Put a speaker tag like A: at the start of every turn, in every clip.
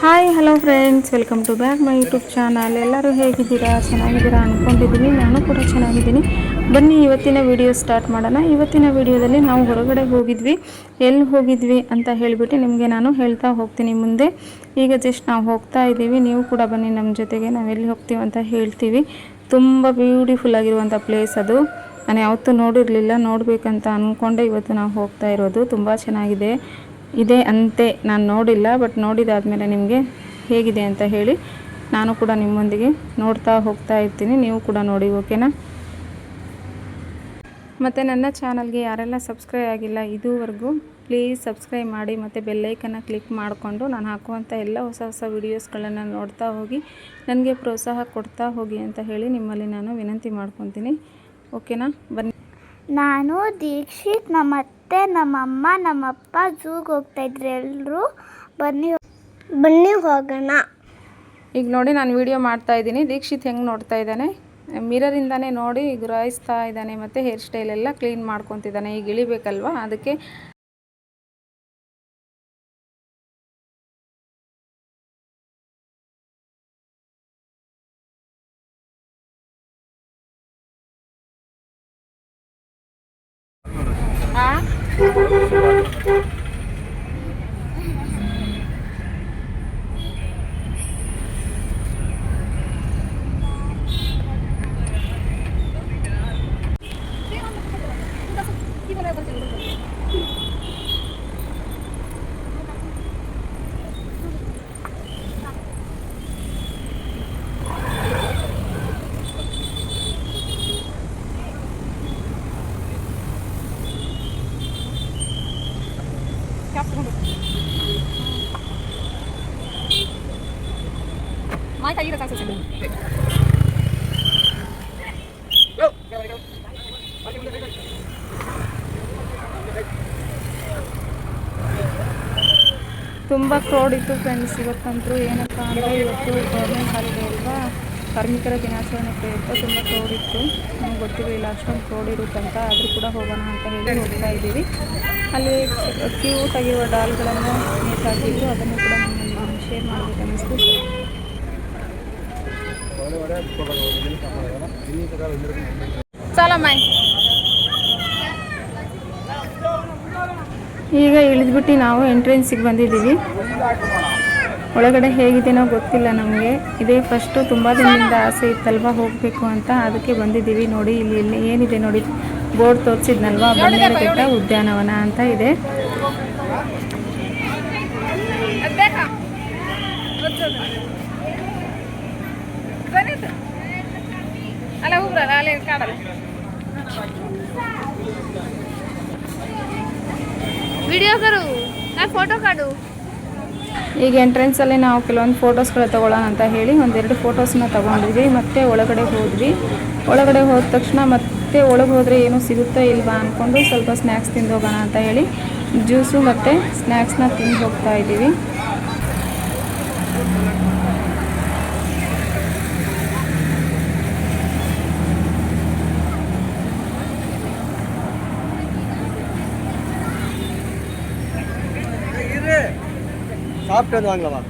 A: Hi hello friends, welcome to back my YouTube channel. ಎಲ್ಲರೂ ಹೇಗಿದ್ದೀರಾ? ಚೆನ್ನಾಗಿದ್ದೀರಾ ಅಂದ್ಕೊಂಡಿದ್ದೀನಿ. ನಾನು ಕೂಡ ಚೆನ್ನಾಗಿದ್ದೀನಿ. ಬನ್ನಿ ಇವತ್ತಿನ ವಿಡಿಯೋ ಸ್ಟಾರ್ಟ್ ಮಾಡೋಣ. ಇವತ್ತಿನ ವಿಡಿಯೋದಲ್ಲಿ ನಾವು ಹೊರಗಡೆ ಹೋಗಿದ್ವಿ. ಎಲ್ಲಿ ಹೋಗಿದ್ವಿ ಅಂತ ಹೇಳಿಬಿಟ್ಟು ನಿಮಗೆ ನಾನು ಹೇಳ್ತಾ ಹೋಗ್ತೀನಿ ಮುಂದೆ. ಈಗ ಜಸ್ಟ್ ನಾವು ಹೋಗ್ತಾ ಇದ್ದೀವಿ. ನೀವು ಕೂಡ ಬನ್ನಿ ನಮ್ಮ ಜೊತೆಗೆ. ನಾವು ಎಲ್ಲಿ ಹೋಗ್ತೀವಿ ಅಂತ ಹೇಳ್ತೀವಿ. ತುಂಬ ಬ್ಯೂಟಿಫುಲ್ ಆಗಿರುವಂಥ ಪ್ಲೇಸ್ ಅದು. ನಾನು ಯಾವತ್ತೂ ನೋಡಿರಲಿಲ್ಲ, ನೋಡಬೇಕಂತ ಅಂದ್ಕೊಂಡೆ ಇವತ್ತು ನಾವು ಹೋಗ್ತಾ ಇರೋದು. ತುಂಬ ಚೆನ್ನಾಗಿದೆ ಇದೆ ಅಂತೆ. ನಾನು ನೋಡಿಲ್ಲ, ಬಟ್ ನೋಡಿದಾದ್ಮೇಲೆ ನಿಮಗೆ ಹೇಗಿದೆ ಅಂತ ಹೇಳಿ ನಾನು ಕೂಡ ನಿಮ್ಮೊಂದಿಗೆ ನೋಡ್ತಾ ಹೋಗ್ತಾ ಇರ್ತೀನಿ. ನೀವು ಕೂಡ ನೋಡಿ, ಓಕೆನಾ? ಮತ್ತು ನನ್ನ ಚಾನಲ್ಗೆ ಯಾರೆಲ್ಲ ಸಬ್ಸ್ಕ್ರೈಬ್ ಆಗಿಲ್ಲ ಇದುವರೆಗೂ ಪ್ಲೀಸ್ ಸಬ್ಸ್ಕ್ರೈಬ್ ಮಾಡಿ ಮತ್ತು ಬೆಲ್ಲೈಕನ್ನು ಕ್ಲಿಕ್ ಮಾಡಿಕೊಂಡು ನಾನು ಹಾಕುವಂಥ ಎಲ್ಲ ಹೊಸ ಹೊಸ ವೀಡಿಯೋಸ್ಗಳನ್ನು ನೋಡ್ತಾ ಹೋಗಿ ನನಗೆ ಪ್ರೋತ್ಸಾಹ ಕೊಡ್ತಾ ಹೋಗಿ ಅಂತ ಹೇಳಿ ನಿಮ್ಮಲ್ಲಿ ನಾನು ವಿನಂತಿ ಮಾಡ್ಕೊತೀನಿ. ಓಕೆನಾ? ಬನ್ನಿ.
B: ನಾನು ದೀಕ್ಷಿತ್, ನಮ್ಮ ಅತ್ತೆ, ನಮ್ಮಮ್ಮ, ನಮ್ಮಪ್ಪ ಝೂಗೆ ಹೋಗ್ತಾಯಿದ್ರು. ಎಲ್ಲರೂ ಬನ್ನಿ ಹೋಗೋಣ.
A: ಈಗ ನೋಡಿ, ನಾನು ವಿಡಿಯೋ ಮಾಡ್ತಾಯಿದ್ದೀನಿ. ದೀಕ್ಷಿತ್ ಹೆಂಗೆ ನೋಡ್ತಾ ಇದ್ದಾನೆ, ಮಿರರಿಂದನೇ ನೋಡಿ ಗುರಾಯಿಸ್ತಾ ಇದ್ದಾನೆ. ಮತ್ತು ಹೇರ್ ಸ್ಟೈಲ್ ಎಲ್ಲ ಕ್ಲೀನ್ ಮಾಡ್ಕೊತಿದ್ದಾನೆ. ಈಗ ಇಳಿಬೇಕಲ್ವ, ಅದಕ್ಕೆ ತುಂಬ ಕ್ರೌಡ್ ಇತ್ತು ಫ್ರೆಂಡ್ಸ್. ಇವತ್ತಂತೂ ಏನಪ್ಪ ಅಂದರೆ ಇವತ್ತು ಗೌರ್ಮೆಂಟ್ ಹಾಲಿಡೇ ಅಲ್ವಾ, ಕಾರ್ಮಿಕರ ದಿನಾಚರಣೆ ಪ್ರಯುಕ್ತ ತುಂಬ ಕ್ರೌಡ್ ಇತ್ತು. ನಮ್ಗೆ ಗೊತ್ತಿರಲಿಲ್ಲ ಅಷ್ಟೊಂದು ಕ್ರೌಡ್ ಇರುತ್ತಂತ. ಆದರೂ ಕೂಡ ಹೋಗೋಣ ಅಂತ ಹೇಳಿ ಹೋಗ್ತಾ ಇದ್ದೀವಿ. ಅಲ್ಲಿ ಕ್ಯೂಟ್ ಆಗಿರುವ ಡಾಲ್ಗಳನ್ನು ನೇತಾಕಿದ್ರು, ಅದನ್ನು ಕೂಡ ನಾನು ಶೇರ್ ಮಾಡಬೇಕು ಅನ್ನಿಸ್ತು. ಈಗ ಇಳಿದ್ಬಿಟ್ಟು ನಾವು ಎಂಟ್ರೆನ್ಸಿಗೆ ಬಂದಿದ್ದೀವಿ. ಒಳಗಡೆ ಹೇಗಿದೆಯೋ ಗೊತ್ತಿಲ್ಲ ನಮಗೆ. ಇದೇ ಫಸ್ಟು. ತುಂಬ ದಿನದಿಂದ ಆಸೆ ಇತ್ತಲ್ವ ಹೋಗಬೇಕು ಅಂತ, ಅದಕ್ಕೆ ಬಂದಿದ್ದೀವಿ. ನೋಡಿ ಇಲ್ಲಿ ಏನಿದೆ ನೋಡಿ, ಬೋರ್ಡ್ ತೋರಿಸಿದ್ನಲ್ವ, ಬನ್ನೇರುಘಟ್ಟ ಉದ್ಯಾನವನ ಅಂತ ಇದೆ.
B: ವಿಡಿಯೋ ಕರು, ಫೋಟೋ ಕಾಡು.
A: ಈಗ ಎಂಟ್ರೆನ್ಸಲ್ಲಿ ನಾವು ಕೆಲವೊಂದು ಫೋಟೋಸ್ಗಳು ತೊಗೊಳ್ಳೋಣ ಅಂತ ಹೇಳಿ ಒಂದೆರಡು ಫೋಟೋಸ್ನ ತೊಗೊಂಡಿದ್ವಿ. ಮತ್ತೆ ಒಳಗಡೆ ಹೋದ್ವಿ. ಒಳಗಡೆ ಹೋದ ತಕ್ಷಣ ಮತ್ತೆ ಒಳಗೆ ಹೋದರೆ ಏನೂ ಸಿಗುತ್ತೋ ಇಲ್ವಾ ಅಂದ್ಕೊಂಡು ಸ್ವಲ್ಪ ಸ್ನ್ಯಾಕ್ಸ್ ತಿಂದು ಹೋಗೋಣ ಅಂತ ಹೇಳಿ ಜ್ಯೂಸು ಮತ್ತು ಸ್ನ್ಯಾಕ್ಸ್ನ ತಿಂದು ಹೋಗ್ತಾ ಇದ್ದೀವಿ.
C: சாப்பிட்டு வந்து வாங்கலாமா?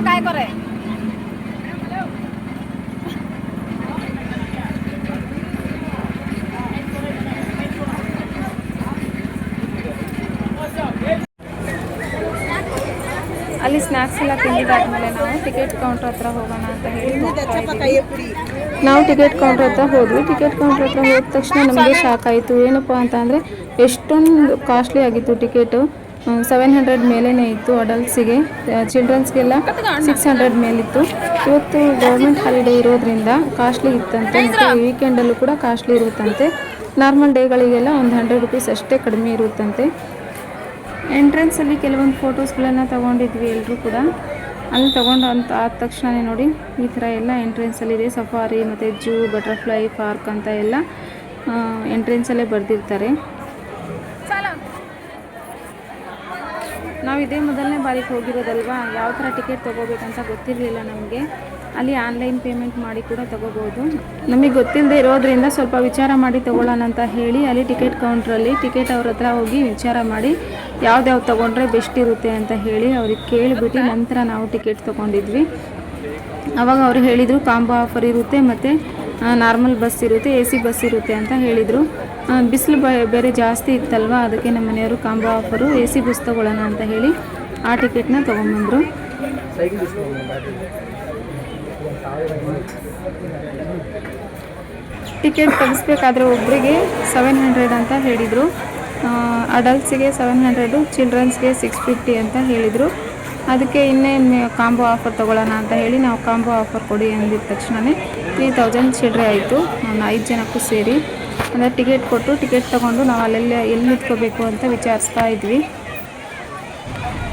B: काय करे
A: ಅಲ್ಲಿ ಸ್ನ್ಯಾಕ್ಸ್ ಎಲ್ಲ ತಿಂದಿದ್ದಾದ್ಮೇಲೆ ನಾವು ಟಿಕೆಟ್ ಕೌಂಟರ್ ಹತ್ರ ಹೋಗೋಣ ಅಂತ ಹೇಳಿ ಹೋಗ್ತಾ ಇದ್ದೀವಿ. ನಾವು ಟಿಕೆಟ್ ಕೌಂಟರ್ ಹತ್ರ ಹೋದ್ವಿ. ಟಿಕೆಟ್ ಕೌಂಟರ್ ಹತ್ರ ಹೋದ ತಕ್ಷಣ ನಮಗೆ ಶಾಕ್ ಆಯಿತು. ಏನಪ್ಪ ಅಂತ ಅಂದರೆ ಎಷ್ಟೊಂದು ಕಾಸ್ಟ್ಲಿ ಆಗಿತ್ತು ಟಿಕೆಟು. 700 ಮೇಲೇ ಇತ್ತು ಅಡಲ್ಟ್ಸಿಗೆ, ಚಿಲ್ಡ್ರನ್ಸ್ಗೆಲ್ಲ 600 ಮೇಲಿತ್ತು. ಇವತ್ತು ಗೌರ್ಮೆಂಟ್ ಹಾಲಿಡೇ ಇರೋದ್ರಿಂದ ಕಾಸ್ಟ್ಲಿ ಇತ್ತಂತೆ, ಮತ್ತು ವೀಕೆಂಡಲ್ಲೂ ಕೂಡ ಕಾಸ್ಟ್ಲಿ ಇರುತ್ತಂತೆ. ನಾರ್ಮಲ್ ಡೇಗಳಿಗೆಲ್ಲ ಒಂದು 100 ರುಪೀಸ್ ಅಷ್ಟೇ ಕಡಿಮೆ ಇರುತ್ತಂತೆ. ಎಂಟ್ರೆನ್ಸಲ್ಲಿ ಕೆಲವೊಂದು ಫೋಟೋಸ್ಗಳನ್ನು ತೊಗೊಂಡಿದ್ವಿ ಎಲ್ಲರೂ ಕೂಡ. ಅಲ್ಲಿ ತೊಗೊಂಡು ಅಂತ ಆದ ತಕ್ಷಣ ನೋಡಿ ಈ ಥರ ಎಲ್ಲ ಎಂಟ್ರೆನ್ಸಲ್ಲಿದೆ. ಸಫಾರಿ ಮತ್ತು ಜೂ, ಬಟರ್ಫ್ಲೈ ಪಾರ್ಕ್ ಅಂತ ಎಲ್ಲ ಎಂಟ್ರೆನ್ಸಲ್ಲೇ ಬರೆದಿರ್ತಾರೆ. ನಾವು ಇದೇ ಮೊದಲನೇ ಬಾರಿಗೆ ಹೋಗಿರೋದಲ್ವಾ, ಯಾವ ಥರ ಟಿಕೆಟ್ ತೊಗೋಬೇಕಂತ ಗೊತ್ತಿರಲಿಲ್ಲ ನಮಗೆ. ಅಲ್ಲಿ ಆನ್ಲೈನ್ ಪೇಮೆಂಟ್ ಮಾಡಿ ಕೂಡ ತೊಗೋಬೋದು. ನಮಗೆ ಗೊತ್ತಿಲ್ಲದೆ ಇರೋದ್ರಿಂದ ಸ್ವಲ್ಪ ವಿಚಾರ ಮಾಡಿ ತೊಗೊಳ್ಳೋಣ ಅಂತ ಹೇಳಿ ಅಲ್ಲಿ ಟಿಕೆಟ್ ಕೌಂಟ್ರಲ್ಲಿ ಟಿಕೆಟ್ ಅವ್ರ ಹತ್ರ ಹೋಗಿ ವಿಚಾರ ಮಾಡಿ ಯಾವ್ದು ತೊಗೊಂಡ್ರೆ ಬೆಸ್ಟ್ ಇರುತ್ತೆ ಅಂತ ಹೇಳಿ ಅವ್ರಿಗೆ ಕೇಳಿಬಿಟ್ಟು ನಂತರ ನಾವು ಟಿಕೆಟ್ ತೊಗೊಂಡಿದ್ವಿ. ಆವಾಗ ಅವರು ಹೇಳಿದರು ಕಾಂಬೋ ಆಫರ್ ಇರುತ್ತೆ ಮತ್ತು ನಾರ್ಮಲ್ ಬಸ್ ಇರುತ್ತೆ, AC ಬಸ್ ಇರುತ್ತೆ ಅಂತ ಹೇಳಿದರು. ಬಿಸಿಲು ಬೇರೆ ಜಾಸ್ತಿ ಇತ್ತಲ್ವ, ಅದಕ್ಕೆ ನಮ್ಮ ಮನೆಯವರು ಕಾಂಬೋ ಆಫರು AC ಬಸ್ ತೊಗೊಳ್ಳೋಣ ಅಂತ ಹೇಳಿ ಆ ಟಿಕೆಟ್ನ ತೊಗೊಂಬಂದರು. ಟಿಕೆಟ್ ತೆಗಿಸ್ಬೇಕಾದ್ರೆ ಒಬ್ಬರಿಗೆ 700 ಅಂತ ಹೇಳಿದರು. ಅಡಲ್ಟ್ಸಿಗೆ 700, ಚಿಲ್ಡ್ರನ್ಸ್ಗೆ 650 ಅಂತ ಹೇಳಿದರು. ಅದಕ್ಕೆ ಇನ್ನೇನು ಕಾಂಬೋ ಆಫರ್ ತೊಗೊಳ್ಳೋಣ ಅಂತ ಹೇಳಿ ನಾವು ಕಾಂಬೋ ಆಫರ್ ಕೊಡಿ ಅಂದಿದ ತಕ್ಷಣವೇ 3000 ಚಿಲ್ಲರೆ ಆಯಿತು, 5 ಜನಕ್ಕೂ ಸೇರಿ. ಅಂದರೆ ಟಿಕೆಟ್ ಕೊಟ್ಟು ಟಿಕೆಟ್ ತೊಗೊಂಡು ನಾವು ಎಲ್ಲಿ ನಿಂತ್ಕೋಬೇಕು ಅಂತ ವಿಚಾರಿಸ್ತಾ ಇದ್ವಿ.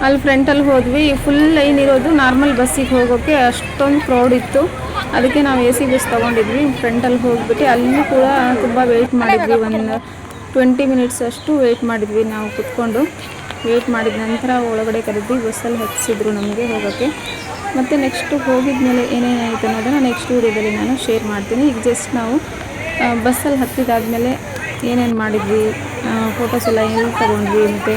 A: ಅಲ್ಲಿ ಫ್ರಂಟಲ್ಲಿ ಹೋದ್ವಿ. ಫುಲ್ ಲೈನ್ ಇರೋದು ನಾರ್ಮಲ್ ಬಸ್ಸಿಗೆ ಹೋಗೋಕ್ಕೆ, ಅಷ್ಟೊಂದು ಕ್ರೌಡ್ ಇತ್ತು. ಅದಕ್ಕೆ ನಾವು AC ಬಸ್ ತೊಗೊಂಡಿದ್ವಿ. ಫ್ರಂಟಲ್ಲಿ ಹೋಗ್ಬಿಟ್ಟು ಅಲ್ಲಿ ಕೂಡ ತುಂಬ ವೆಯ್ಟ್ ಮಾಡಿದ್ವಿ. ಒಂದು 20 ಮಿನಿಟ್ಸ್ ಅಷ್ಟು ವೆಯ್ಟ್ ಮಾಡಿದ್ವಿ. ನಾವು ಕುತ್ಕೊಂಡು ವೆಯ್ಟ್ ಮಾಡಿದ ನಂತರ ಒಳಗಡೆ ಕರೆದು ಬಸ್ಸಲ್ಲಿ ಹತ್ತಿಸಿದ್ರು ನಮಗೆ ಹೋಗೋಕ್ಕೆ. ಮತ್ತು ನೆಕ್ಸ್ಟು ಹೋಗಿದ್ಮೇಲೆ ಏನೇನಾಯಿತು ಅನ್ನೋದನ್ನು ನೆಕ್ಸ್ಟ್ ವೀಡಿಯೋದಲ್ಲಿ ನಾನು ಶೇರ್ ಮಾಡ್ತೀನಿ. ಈಗ ಜಸ್ಟ್ ನಾವು ಬಸ್ಸಲ್ಲಿ ಹತ್ತಿದಾದ್ಮೇಲೆ ಏನೇನು ಮಾಡಿದ್ವಿ, ಫೋಟೋಸ್ ಎಲ್ಲ ಎಲ್ಲಿ ತೊಗೊಂಡ್ವಿ, ಮತ್ತು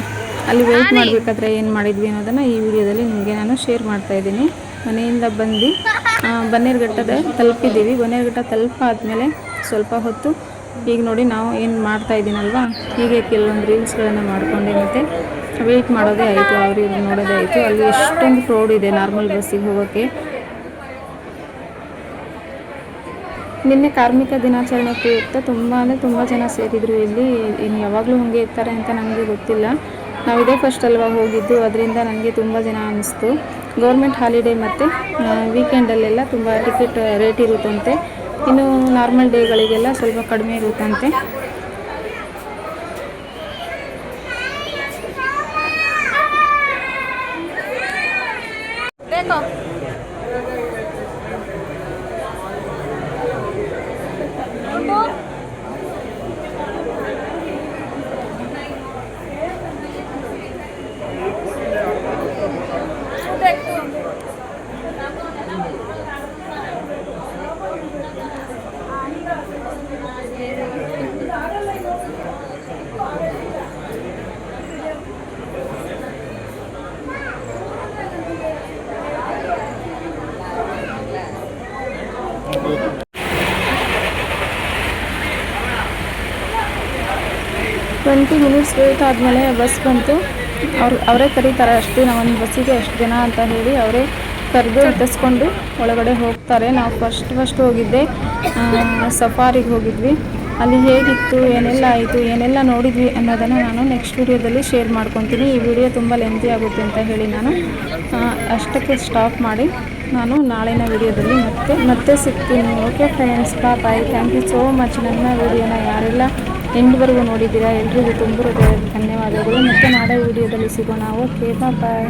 A: ಅಲ್ಲಿ ವೆಯ್ಟ್ ಮಾಡಬೇಕಾದ್ರೆ ಏನು ಮಾಡಿದ್ವಿ ಅನ್ನೋದನ್ನು ಈ ವಿಡಿಯೋದಲ್ಲಿ ನಿಮಗೆ ನಾನು ಶೇರ್ ಮಾಡ್ತಾಯಿದ್ದೀನಿ. ಮನೆಯಿಂದ ಬಂದು ಬನ್ನೇರುಘಟ್ಟ ತಲುಪಿದ್ದೀವಿ. ಬನ್ನೇರುಘಟ್ಟ ತಲುಪಾದ್ಮೇಲೆ ಸ್ವಲ್ಪ ಹೊತ್ತು ಈಗ ನೋಡಿ ನಾವು ಏನು ಮಾಡ್ತಾಯಿದ್ದೀನಲ್ವ, ಹೀಗೆ ಕೆಲವೊಂದು ರೀಲ್ಸ್ಗಳನ್ನು ಮಾಡಿಕೊಂಡೆ ಮತ್ತು ವೆಯ್ಟ್ ಮಾಡೋದೇ ಆಯಿತು, ಅವ್ರಿಗೆ ನೋಡೋದೇ ಆಯಿತು. ಅಲ್ಲಿ ಎಷ್ಟೊಂದು ಕ್ರೌಡ್ ಇದೆ ನಾರ್ಮಲ್ ಬಸ್ಸಿಗೆ ಹೋಗೋಕ್ಕೆ. ನಿನ್ನೆ ಕಾರ್ಮಿಕ ದಿನಾಚರಣೆ ಪ್ರಯುಕ್ತ ತುಂಬ ಜನ ಸೇರಿದರು ಇಲ್ಲಿ. ಇನ್ನು ಯಾವಾಗಲೂ ಹಾಗೆ ಇರ್ತಾರೆ ಅಂತ ನನಗೆ ಗೊತ್ತಿಲ್ಲ. ನಾವು ಇದೇ ಫಸ್ಟ್ ಅಲ್ವಾ ಹೋಗಿದ್ದು, ಅದರಿಂದ ನನಗೆ ತುಂಬ ಜನ ಅನ್ನಿಸ್ತು. ಗೌರ್ಮೆಂಟ್ ಹಾಲಿಡೇ ಮತ್ತು ವೀಕೆಂಡಲ್ಲೆಲ್ಲ ತುಂಬ ಟಿಕೆಟ್ ರೇಟ್ ಇರುತ್ತಂತೆ. ಇನ್ನು ನಾರ್ಮಲ್ ಡೇಗಳಿಗೆಲ್ಲ ಸ್ವಲ್ಪ ಕಡಿಮೆ ಇರುತ್ತಂತೆ. ಟ್ವೆಂಟಿ ಮಿನಿಟ್ಸ್ ವೇಟ್ ಆದಮೇಲೆ ಬಸ್ ಬಂತು. ಅವರೇ ಕರೀತಾರೆ, ಅಷ್ಟು ನಾವು ಒಂದು ಬಸ್ಸಿಗೆ ಅಷ್ಟು ಜನ ಅಂತ ಹೇಳಿ ಅವರೇ ಕರೆದು ಇಟ್ಟಿಸ್ಕೊಂಡು ಒಳಗಡೆ ಹೋಗ್ತಾರೆ. ನಾವು ಫಸ್ಟ್ ಹೋಗಿದ್ದೆ ಸಫಾರಿಗೆ ಹೋಗಿದ್ವಿ. ಅಲ್ಲಿ ಹೇಗಿತ್ತು, ಏನೆಲ್ಲ ಆಯಿತು, ಏನೆಲ್ಲ ನೋಡಿದ್ವಿ ಅನ್ನೋದನ್ನು ನಾನು ನೆಕ್ಸ್ಟ್ ವಿಡಿಯೋದಲ್ಲಿ ಶೇರ್ ಮಾಡ್ಕೊತೀನಿ. ಈ ವಿಡಿಯೋ ತುಂಬ ಲೆಂತಿ ಆಗುತ್ತೆ ಅಂತ ಹೇಳಿ ನಾನು ಅಷ್ಟಕ್ಕೆ ಸ್ಟಾಪ್ ಮಾಡಿ ನಾನು ನಾಳಿನ ವಿಡಿಯೋದಲ್ಲಿ ಮತ್ತೆ ಸಿಗ್ತೀನಿ. Okay friends, bye. Thank you so much. ನನ್ನ ವಿಡಿಯೋನ ಯಾರೆಲ್ಲ ಎಂಡ್ವರೆಗೂ ನೋಡಿದ್ದೀರಾ ಎಲ್ರಿಗೂ ತುಂಬ ಧನ್ಯವಾದಗಳು. ಮತ್ತು ನಾಳೆ ವಿಡಿಯೋದಲ್ಲಿ ಸಿಗೋಣ. ಓಕೆ, ಬಾಯ್.